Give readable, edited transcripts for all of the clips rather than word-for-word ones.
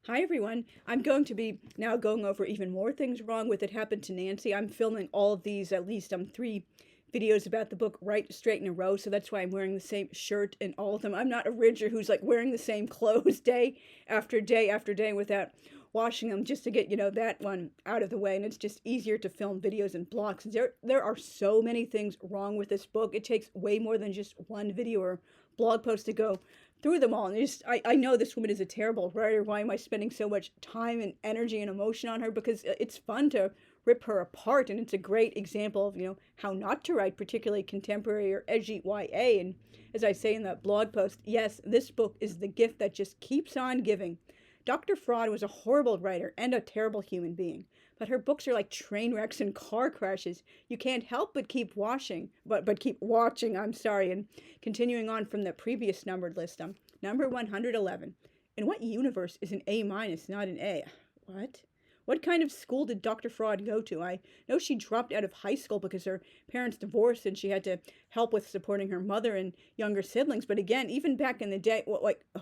Hi everyone. I'm going to be now going over even more things wrong with It Happened to Nancy. I'm filming all of these, at least 3 videos about the book right straight in a row, so that's why I'm wearing the same shirt in all of them. I'm not a ridger who's like wearing the same clothes day after day after day without washing them, just to get, that one out of the way. And it's just easier to film videos in blocks. There are so many things wrong with this book. It takes way more than just one video or blog post to go through them all. And I know this woman is a terrible writer. Why am I spending so much time and energy and emotion on her? Because it's fun to rip her apart, and it's a great example of, how not to write, particularly contemporary or edgy YA. And as I say in that blog post, yes, this book is the gift that just keeps on giving. Dr. Fraud was a horrible writer and a terrible human being, but her books are like train wrecks and car crashes. You can't help but keep watching, but keep watching, I'm sorry. And continuing on from the previous numbered list, number 111. In what universe is an A minus not an A? What? What kind of school did Dr. Fraud go to? I know she dropped out of high school because her parents divorced and she had to help with supporting her mother and younger siblings. But again, even back in the day,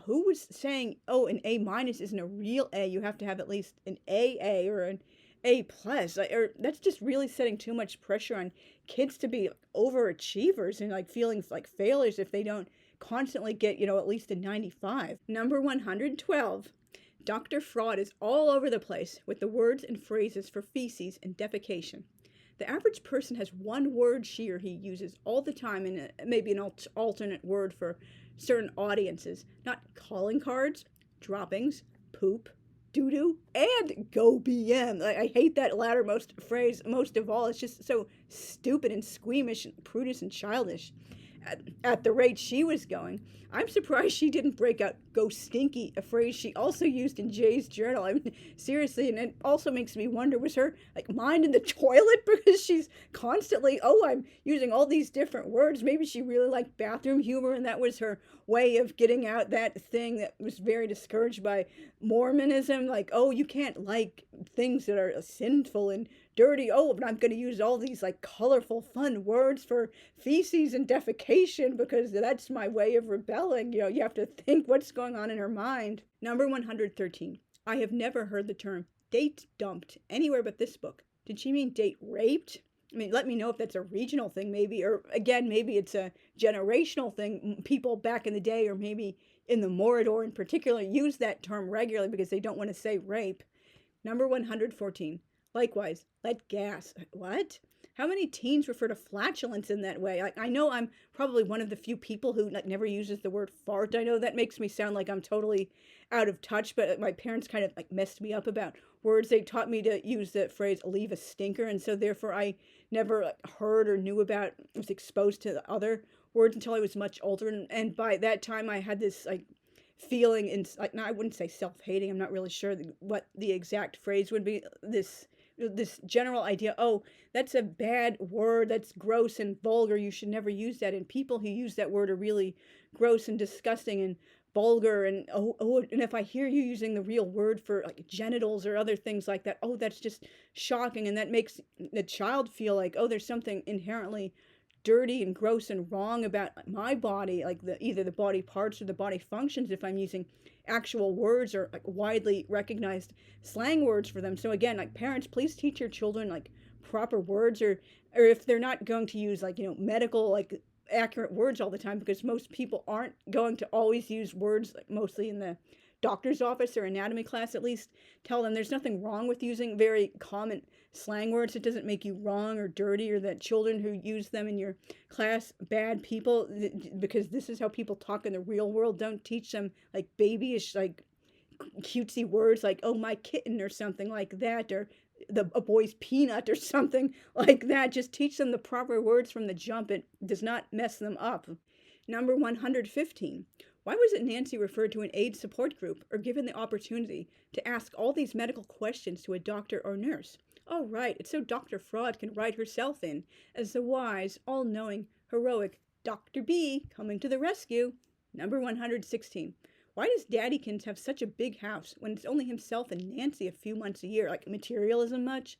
who was saying, oh, an A minus isn't a real A? You have to have at least an AA or an A plus. Or that's just really setting too much pressure on kids to be overachievers and feeling like failures if they don't constantly get, at least a 95. Number 112. Dr. Fraud is all over the place with the words and phrases for feces and defecation. The average person has one word she or he uses all the time, and maybe an alternate word for certain audiences, not calling cards, droppings, poop, doo-doo, and go BM. I hate that lattermost phrase most of all. It's just so stupid and squeamish and prudish and childish. At the rate she was going, I'm surprised she didn't break out "go stinky," a phrase she also used in Jay's journal. I mean, seriously, and it also makes me wonder, was her mind in the toilet? Because she's constantly, I'm using all these different words. Maybe she really liked bathroom humor, and that was her way of getting out that thing that was very discouraged by Mormonism. You can't like things that are sinful and dirty. But I'm going to use all these colorful, fun words for feces and defecation because that's my way of rebelling. You have to think what's going on in her mind. Number 113. I have never heard the term date dumped anywhere but this book. Did she mean date raped? I mean, let me know if that's a regional thing, maybe, or again, maybe it's a generational thing. People back in the day, or maybe in the Morador in particular, use that term regularly because they don't want to say rape. Number 114. Likewise, let gas. What? How many teens refer to flatulence in that way? I know I'm probably one of the few people who never uses the word fart. I know that makes me sound like I'm totally out of touch, but my parents kind of messed me up about words. They taught me to use the phrase leave a stinker, and so therefore I never heard or knew about, was exposed to the other words until I was much older. And by that time I had this feeling in, I wouldn't say self-hating. I'm not really sure what the exact phrase would be. This general idea, that's a bad word, that's gross and vulgar, you should never use that, and people who use that word are really gross and disgusting and vulgar, and and if I hear you using the real word for genitals or other things like that, that's just shocking, and that makes the child feel like, there's something inherently dirty and gross and wrong about my body, either the body parts or the body functions, if I'm using actual words or widely recognized slang words for them. So again, parents, please teach your children proper words, or if they're not going to use medical accurate words all the time, because most people aren't going to always use words mostly in the doctor's office or anatomy class. At least tell them there's nothing wrong with using very common slang words. It doesn't make you wrong or dirty, or that children who use them in your class bad people, because this is how people talk in the real world. Don't teach them babyish cutesy words my kitten or something like that, or a boy's peanut or something like that. Just teach them the proper words from the jump. It does not mess them up. Number 115. Why was it Nancy referred to an AIDS support group or given the opportunity to ask all these medical questions to a doctor or nurse? Oh, right, it's so Dr. Fraud can write herself in as the wise, all-knowing, heroic Dr. B coming to the rescue. Number 116. Why does Daddykins have such a big house when it's only himself and Nancy a few months a year? Materialism much?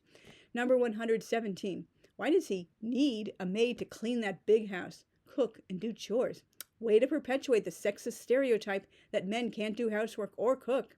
Number 117. Why does he need a maid to clean that big house, cook, and do chores? Way to perpetuate the sexist stereotype that men can't do housework or cook.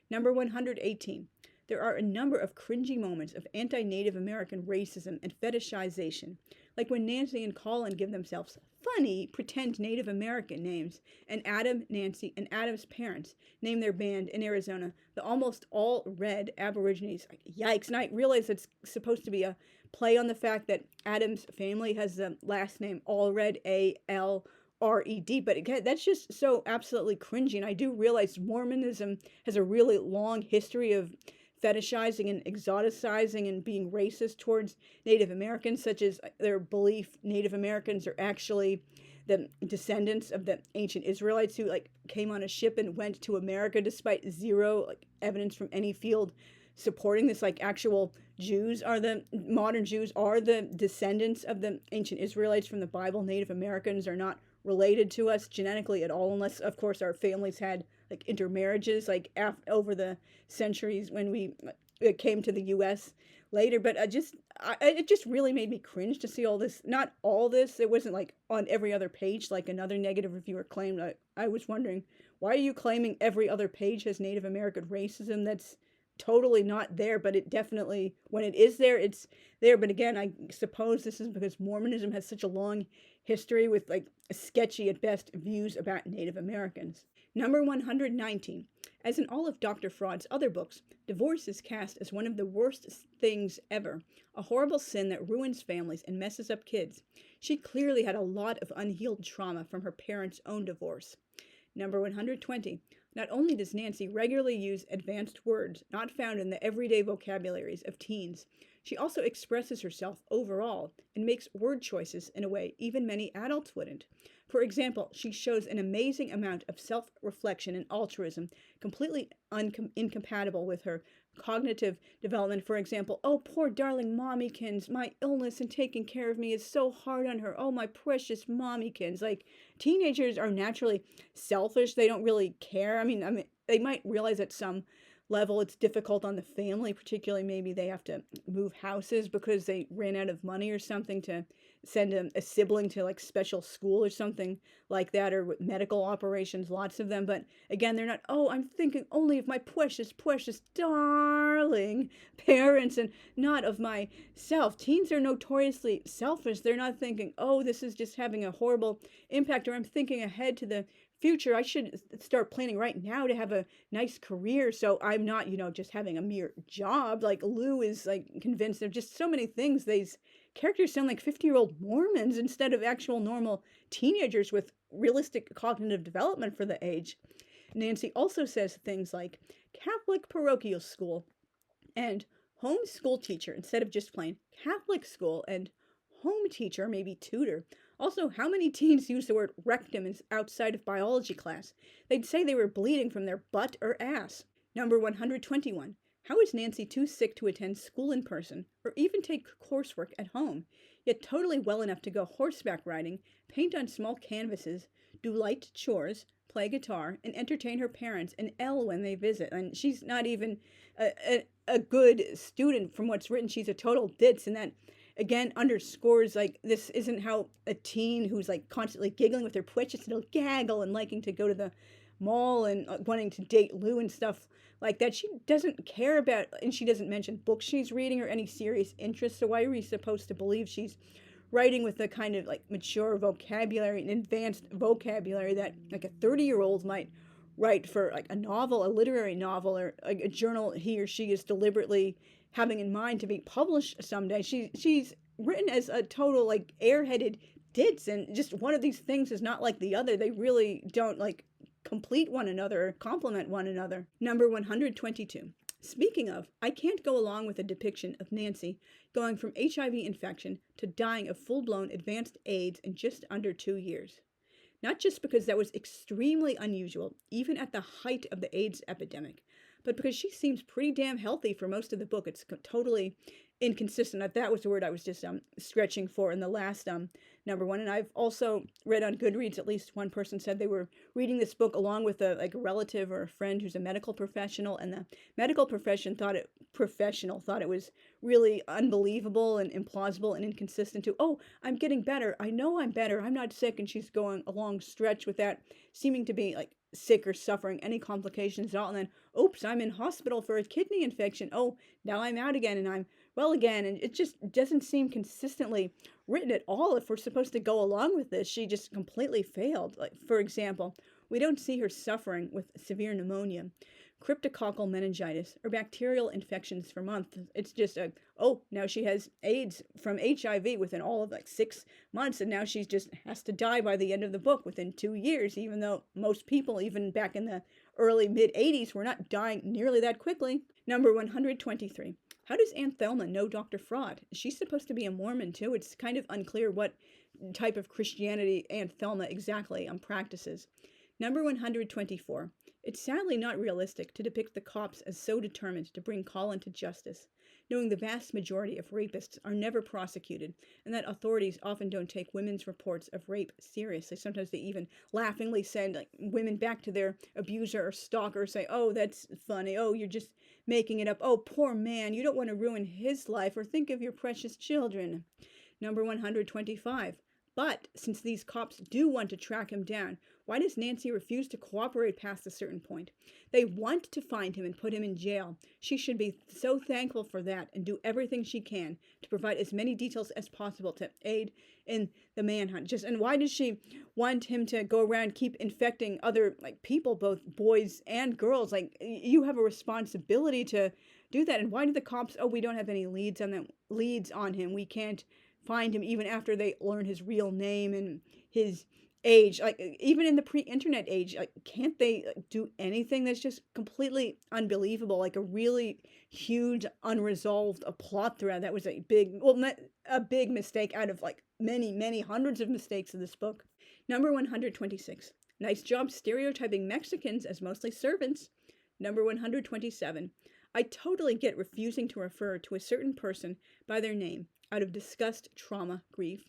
Number 118. There are a number of cringy moments of anti-Native American racism and fetishization, like when Nancy and Colin give themselves funny, pretend Native American names, and Adam, Nancy, and Adam's parents name their band in Arizona the almost all red Aborigines. Yikes, and I realize it's supposed to be a play on the fact that Adam's family has the last name Allred, A-L-R-E-D, but again, that's just so absolutely cringy, and I do realize Mormonism has a really long history of fetishizing and exoticizing and being racist towards Native Americans, such as their belief Native Americans are actually the descendants of the ancient Israelites who came on a ship and went to America despite zero evidence from any field supporting this. Actual Jews are the modern Jews are the descendants of the ancient Israelites from the Bible. Native Americans are not related to us genetically at all, unless of course our families had intermarriages over the centuries when we came to the U.S. later. But it just really made me cringe to see all this. Not all this. It wasn't on every other page like another negative reviewer claimed. I was wondering, why are you claiming every other page has Native American racism? That's totally not there, but it definitely, when it is there, it's there. But again, I suppose this is because Mormonism has such a long history with sketchy at best views about Native Americans. Number 119. As in all of Dr. Fraud's other books, divorce is cast as one of the worst things ever, a horrible sin that ruins families and messes up kids. She clearly had a lot of unhealed trauma from her parents' own divorce. Number 120. Not only does Nancy regularly use advanced words not found in the everyday vocabularies of teens, she also expresses herself overall and makes word choices in a way even many adults wouldn't. For example, she shows an amazing amount of self-reflection and altruism, completely incompatible with her cognitive development. For example, oh, poor darling mommykins, my illness and taking care of me is so hard on her. Oh, my precious mommykins. Teenagers are naturally selfish. They don't really care. I mean, they might realize at some level it's difficult on the family, particularly maybe they have to move houses because they ran out of money or something to send a sibling to special school or something like that, or with medical operations, lots of them. But again, they're not, oh, I'm thinking only of my precious, precious, darling parents and not of myself. Teens are notoriously selfish. They're not thinking, oh, this is just having a horrible impact, or I'm thinking ahead to the future. I should start planning right now to have a nice career, so I'm not, just having a mere job. Lou is convinced of just so many things. These characters sound like 50-year-old Mormons instead of actual normal teenagers with realistic cognitive development for the age. Nancy also says things like Catholic parochial school and home school teacher instead of just plain Catholic school, and home teacher, maybe tutor. Also, how many teens use the word rectum outside of biology class? They'd say they were bleeding from their butt or ass. Number 121. How is Nancy too sick to attend school in person, or even take coursework at home, yet totally well enough to go horseback riding, paint on small canvases, do light chores, play guitar, and entertain her parents and Elle when they visit? And she's not even a good student from what's written. She's a total ditz, and that again underscores this isn't how a teen who's constantly giggling with her precious little gaggle and liking to go to the mall and wanting to date Lou and stuff like that. She doesn't care about, and she doesn't mention books she's reading or any serious interest. So why are we supposed to believe she's writing with the kind of mature vocabulary and advanced vocabulary that a 30-year-old might write for a novel, a literary novel, or a journal he or she is deliberately having in mind to be published someday? She's written as a total airheaded ditz, and just one of these things is not like the other. They really don't complete one another or complement one another. Number 122. Speaking of, I can't go along with a depiction of Nancy going from HIV infection to dying of full-blown advanced AIDS in just under 2 years. Not just because that was extremely unusual, even at the height of the AIDS epidemic, but because she seems pretty damn healthy for most of the book. It's totally inconsistent. That was the word I was just stretching for in the last number one. And I've also read on Goodreads, at least one person said they were reading this book along with a relative or a friend who's a medical professional, and the medical profession thought it was really unbelievable and implausible and inconsistent to, oh, I'm getting better, I know I'm better, I'm not sick, and she's going a long stretch with that seeming to be sick or suffering any complications at all. And then, oops, I'm in hospital for a kidney infection. Oh, now I'm out again and I'm well again. And it just doesn't seem consistently written at all if we're supposed to go along with this. She just completely failed. Like, for example, we don't see her suffering with severe pneumonia, cryptococcal meningitis, or bacterial infections for months. It's just now she has AIDS from HIV within all of like 6 months, and now she just has to die by the end of the book within 2 years, even though most people, even back in the early mid-80s, were not dying nearly that quickly. Number 123. How does Aunt Thelma know Dr. Fraud? She's supposed to be a Mormon too. It's kind of unclear what type of Christianity Aunt Thelma exactly practices. Number 124. It's sadly not realistic to depict the cops as so determined to bring Colin to justice, knowing the vast majority of rapists are never prosecuted, and that authorities often don't take women's reports of rape seriously. Sometimes they even laughingly send women back to their abuser or stalker, say, oh, that's funny, oh, you're just making it up, oh, poor man, you don't want to ruin his life, or think of your precious children. Number 125. But since these cops do want to track him down, why does Nancy refuse to cooperate past a certain point? They want to find him and put him in jail. She should be so thankful for that and do everything she can to provide as many details as possible to aid in the manhunt. And why does she want him to go around keep infecting other people, both boys and girls? You have a responsibility to do that. And why do the cops? Oh, we don't have any leads on him. We can't find him even after they learn his real name and his age. Even in the pre-internet age, can't they do anything? That's just completely unbelievable. A really huge unresolved plot thread that was a big mistake out of many hundreds of mistakes in this book. Number 126. Nice job stereotyping Mexicans as mostly servants. Number 127. I totally get refusing to refer to a certain person by their name out of disgust, trauma, grief,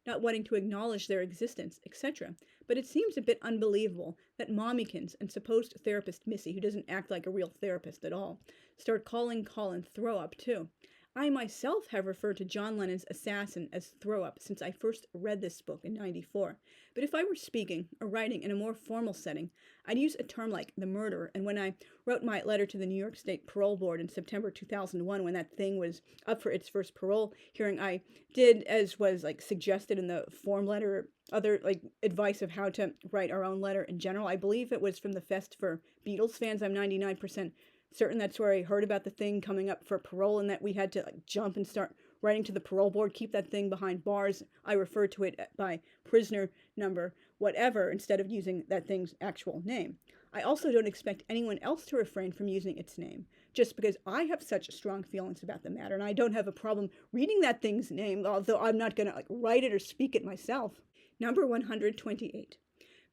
not wanting to acknowledge their existence, etc. But it seems a bit unbelievable that mommykins and supposed therapist Missy, who doesn't act like a real therapist at all, start calling Colin throw-up too. I myself have referred to John Lennon's assassin as throw-up since I first read this book in '94. But if I were speaking or writing in a more formal setting, I'd use a term like the murderer. And when I wrote my letter to the New York State Parole Board in September 2001, when that thing was up for its first parole hearing, I did, as was suggested in the form letter, other advice of how to write our own letter in general. I believe it was from the Fest for Beatles fans. I'm 99% certain that's where I heard about the thing coming up for parole, and that we had to jump and start writing to the parole board, keep that thing behind bars. I refer to it by prisoner number whatever instead of using that thing's actual name. I also don't expect anyone else to refrain from using its name, just because I have such strong feelings about the matter, and I don't have a problem reading that thing's name, although I'm not going to write it or speak it myself. Number 128.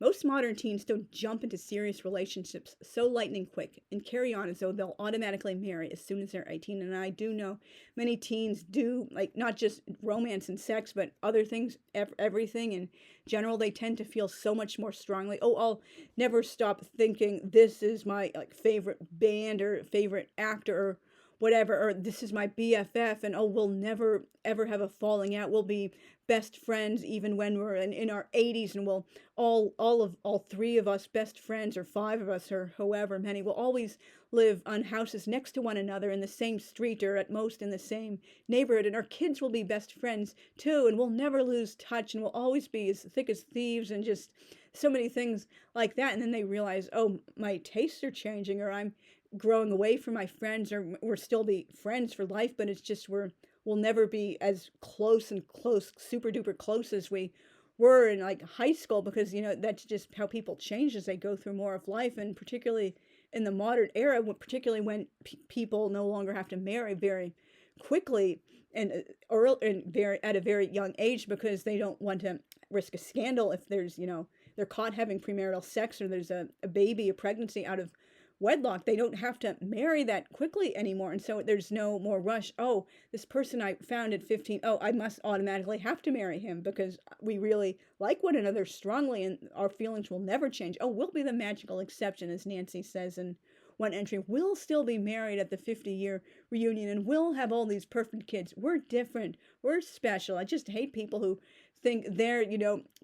Most modern teens don't jump into serious relationships so lightning quick and carry on as though they'll automatically marry as soon as they're 18. And I do know many teens do, not just romance and sex, but other things, everything in general. They tend to feel so much more strongly. Oh, I'll never stop thinking this is my favorite band or favorite actor or whatever, or this is my BFF, and oh, we'll never ever have a falling out. We'll be best friends even when we're in our 80s, and we'll all three of us best friends, or 5 of us, or however many, will always live on houses next to one another in the same street, or at most in the same neighborhood, and our kids will be best friends too, and we'll never lose touch, and we'll always be as thick as thieves, and just so many things like that. And then they realize, oh, my tastes are changing, or I'm growing away from my friends, or we'll still be friends for life, but it's just we'll never be as close, super duper close as we were in high school, because that's just how people change as they go through more of life. And particularly in the modern era, particularly when people no longer have to marry very quickly and at a very young age, because they don't want to risk a scandal if there's they're caught having premarital sex, or there's a baby, a pregnancy out of wedlock. They don't have to marry that quickly anymore, and so there's no more rush. Oh, this person I found at 15, oh, I must automatically have to marry him because we really like one another strongly and our feelings will never change. Oh, we'll be the magical exception, as Nancy says in One entry, we'll still be married at the 50-year reunion and we'll have all these perfect kids. We're different. We're special. I just hate people who think they're,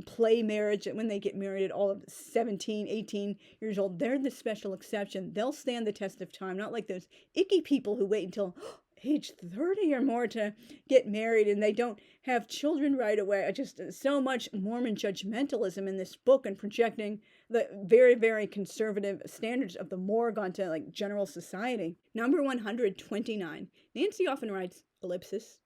play marriage when they get married at all of 17, 18 years old. They're the special exception. They'll stand the test of time, not like those icky people who wait until age 30 or more to get married and they don't have children right away. I just, so much Mormon judgmentalism in this book and projecting the very, very conservative standards of the morgue onto like general society. Number 129. Nancy often writes, ellipsis,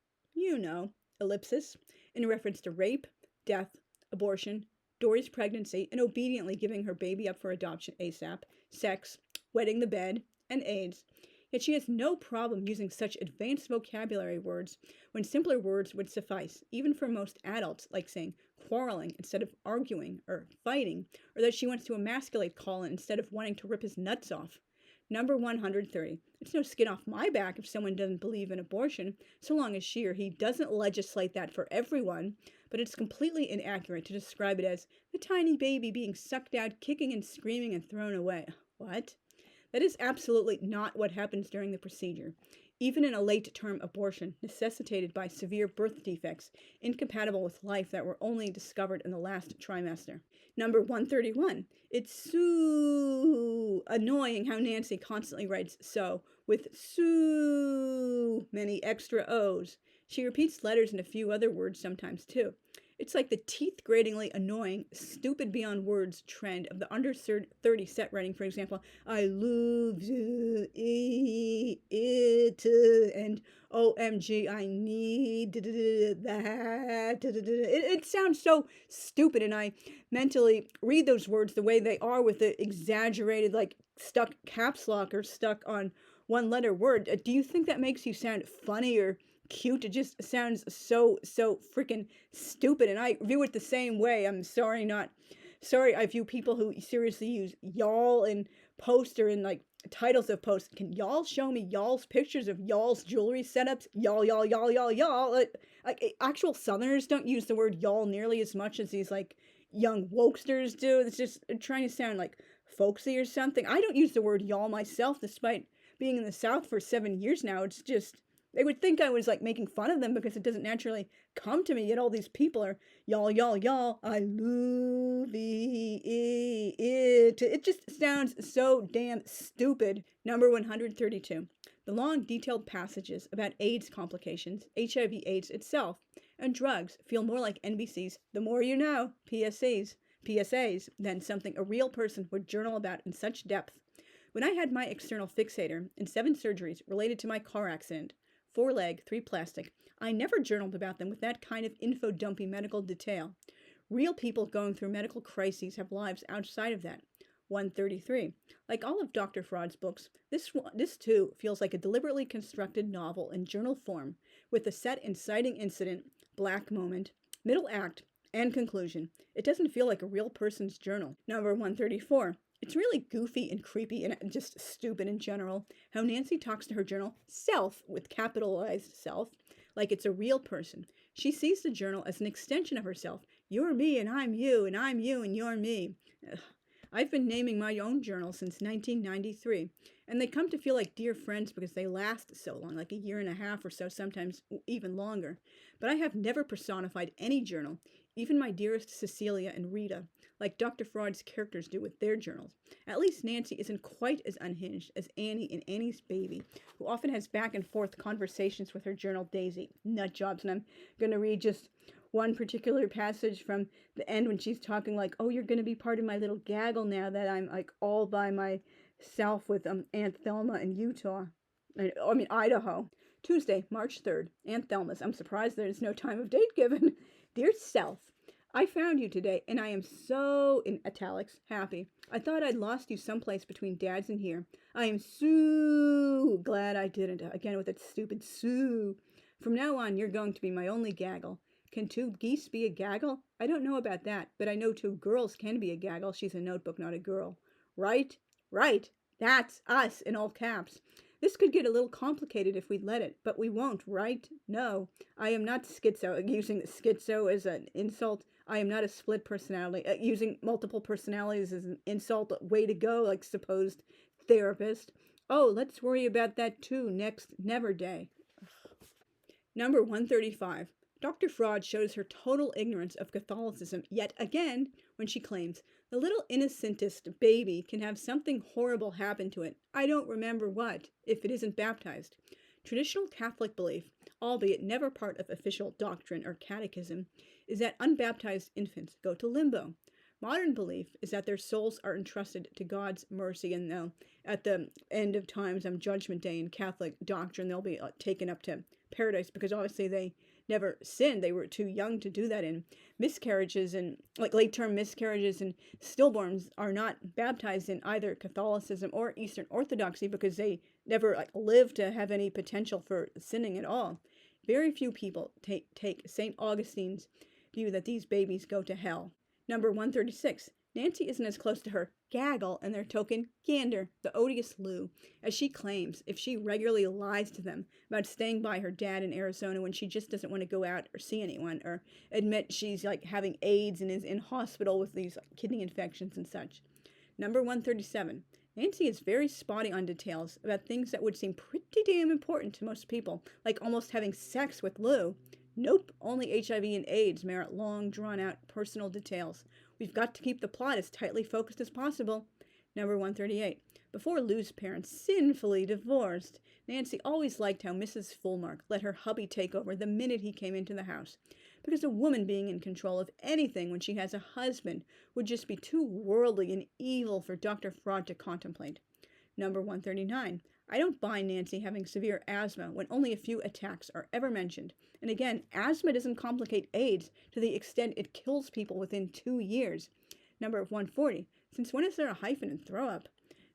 ellipsis, in reference to rape, death, abortion, Dory's pregnancy, and obediently giving her baby up for adoption ASAP, sex, wetting the bed, and AIDS. Yet she has no problem using such advanced vocabulary words when simpler words would suffice, even for most adults, like saying quarreling instead of arguing or fighting, or that she wants to emasculate Colin instead of wanting to rip his nuts off. Number 130. It's no skin off my back if someone doesn't believe in abortion, so long as she or he doesn't legislate that for everyone, but it's completely inaccurate to describe it as the tiny baby being sucked out, kicking and screaming and thrown away. What? That is absolutely not what happens during the procedure. Even in a late-term abortion necessitated by severe birth defects incompatible with life that were only discovered in the last trimester. Number 131. It's so annoying how Nancy constantly writes so with so many extra O's. She repeats letters and a few other words sometimes too. It's like the teeth-gratingly annoying, stupid beyond words trend of the under 30 set writing, for example, I love it, and OMG, I need that. It sounds so stupid, and I mentally read those words the way they are with the exaggerated, like, stuck caps lock or stuck on one-letter word. Do you think that makes you sound funny or cute? It just sounds so freaking stupid, and I view it the same way. I'm sorry I view people who seriously use y'all in posts or in like titles of posts. Can y'all show me y'all's pictures of y'all's jewelry setups? Y'all. Like actual Southerners don't use the word y'all nearly as much as these like young wokesters do. It's just trying to sound like folksy or something. I don't use the word y'all myself, despite being in the South for 7 years now. It's just, they would think I was like making fun of them because it doesn't naturally come to me. Yet all these people are y'all. I love it. It just sounds so damn stupid. Number 132. The long, detailed passages about AIDS complications, HIV/AIDS itself, and drugs feel more like NBC's The More You Know PSAs than something a real person would journal about in such depth. When I had my external fixator and 7 surgeries related to my car accident, 4 leg, 3 plastic, I never journaled about them with that kind of info-dumpy medical detail. Real people going through medical crises have lives outside of that. 133. Like all of Dr. Fraud's books, this too feels like a deliberately constructed novel in journal form, with a set inciting incident, black moment, middle act, and conclusion. It doesn't feel like a real person's journal. Number 134. It's really goofy and creepy and just stupid in general how Nancy talks to her journal self, with capitalized self, like it's a real person. She sees the journal as an extension of herself. You're me and I'm you and you're me. Ugh. I've been naming my own journal since 1993, and they come to feel like dear friends because they last so long, like a year and a half or so, sometimes even longer. But I have never personified any journal, even my dearest Cecilia and Rita, like Dr. Fraud's characters do with their journals. At least Nancy isn't quite as unhinged as Annie in Annie's Baby, who often has back and forth conversations with her journal Daisy. Nut jobs. And I'm going to read just one particular passage from the end when she's talking like, oh, you're going to be part of my little gaggle now that I'm like all by myself with Aunt Thelma in Idaho. Tuesday, March 3rd. Aunt Thelma's. I'm surprised there's no time of date given. Dear Self, I found you today, and I am so, in italics, happy. I thought I'd lost you someplace between Dad's and here. I am so glad I didn't. Again with that stupid so. From now on, you're going to be my only gaggle. Can 2 geese be a gaggle? I don't know about that, but I know 2 girls can be a gaggle. She's a notebook, not a girl. Right? Right. That's us, in all caps. This could get a little complicated if we let it, but we won't, right? No. I am not schizo, using schizo as an insult. I am not a split personality. Using multiple personalities as an insult, way to go, like supposed therapist. Oh, let's worry about that too next Never Day. Number 135. Dr. Fraud shows her total ignorance of Catholicism yet again when she claims, the little innocentest baby can have something horrible happen to it. I don't remember what, if it isn't baptized. Traditional Catholic belief, albeit never part of official doctrine or catechism, is that unbaptized infants go to limbo. Modern belief is that their souls are entrusted to God's mercy, and at the end of times on Judgment Day in Catholic doctrine, they'll be taken up to paradise because obviously they never sinned. They were too young to do that. And miscarriages and late-term miscarriages and stillborns are not baptized in either Catholicism or Eastern Orthodoxy because they never lived to have any potential for sinning at all. Very few people take St. Augustine's view that these babies go to hell. Number 136. Nancy isn't as close to her gaggle and their token gander, the odious Lou, as she claims if she regularly lies to them about staying by her dad in Arizona when she just doesn't want to go out or see anyone, or admit she's having AIDS and is in hospital with these kidney infections and such. Number 137. Nancy is very spotty on details about things that would seem pretty damn important to most people, like almost having sex with Lou. Nope, only HIV and AIDS merit long, drawn-out personal details. We've got to keep the plot as tightly focused as possible. Number 138. Before Lou's parents sinfully divorced, Nancy always liked how Mrs. Fulmark let her hubby take over the minute he came into the house, because a woman being in control of anything when she has a husband would just be too worldly and evil for Dr. Fraud to contemplate. Number 139. I don't buy Nancy having severe asthma when only a few attacks are ever mentioned. And again, asthma doesn't complicate AIDS to the extent it kills people within 2 years. Number 140. Since when is there a hyphen in throw up?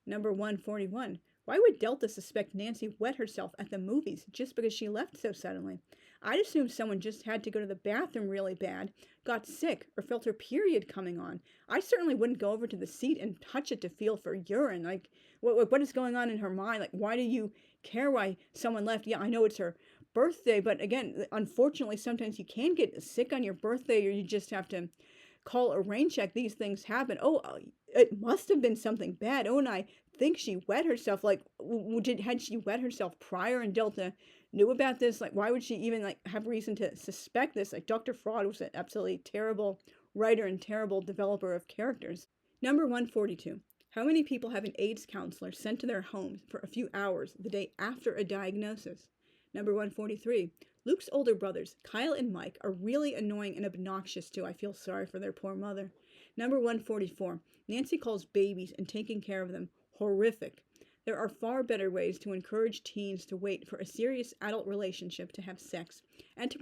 Number 141. Why would Delta suspect Nancy wet herself at the movies just because she left so suddenly? I'd assume someone just had to go to the bathroom really bad, got sick, or felt her period coming on. I certainly wouldn't go over to the seat and touch it to feel for urine. What is going on in her mind? Why do you care why someone left? Yeah, I know it's her birthday, but again, unfortunately, sometimes you can get sick on your birthday, or you just have to call a rain check. These things happen. Oh, it must have been something bad. Oh, and I think she wet herself. Had she wet herself prior and Delta knew about this? Why would she even have reason to suspect this? Dr. Fraud was an absolutely terrible writer and terrible developer of characters. Number 142. How many people have an AIDS counselor sent to their homes for a few hours the day after a diagnosis? Number 143. Luke's older brothers, Kyle and Mike, are really annoying and obnoxious too. I feel sorry for their poor mother. Number 144. Nancy calls babies and taking care of them horrific. There are far better ways to encourage teens to wait for a serious adult relationship to have sex and to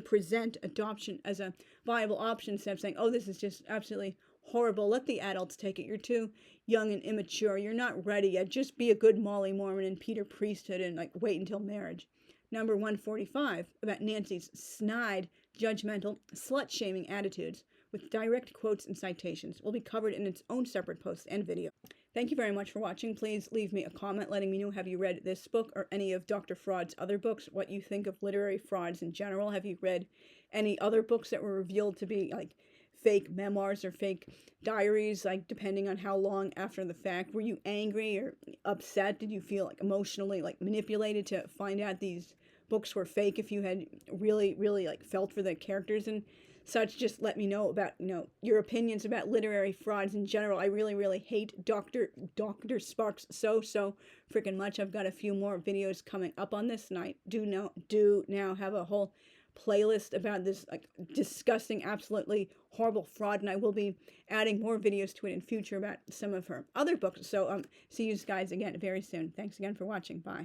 present adoption as a viable option instead of saying, oh, this is just absolutely horrible. Let the adults take it. You're too young and immature. You're not ready yet. Just be a good Molly Mormon and Peter Priesthood and wait until marriage. Number 145, about Nancy's snide, judgmental, slut-shaming attitudes with direct quotes and citations will be covered in its own separate post and video. Thank you very much for watching. Please leave me a comment letting me know, have you read this book or any of Dr. Fraud's other books, what you think of literary frauds in general. Have you read any other books that were revealed to be fake memoirs or fake diaries, depending on how long after the fact? Were you angry or upset? Did you feel emotionally manipulated to find out these books were fake? If you had really felt for the characters and such, just let me know about your opinions about literary frauds in general. I really hate Dr. Sparks so freaking much. I've got a few more videos coming up on this, and I do now have a whole playlist about this disgusting, absolutely horrible fraud, and I will be adding more videos to it in future about some of her other books. So see you guys again very soon. Thanks again for watching. Bye.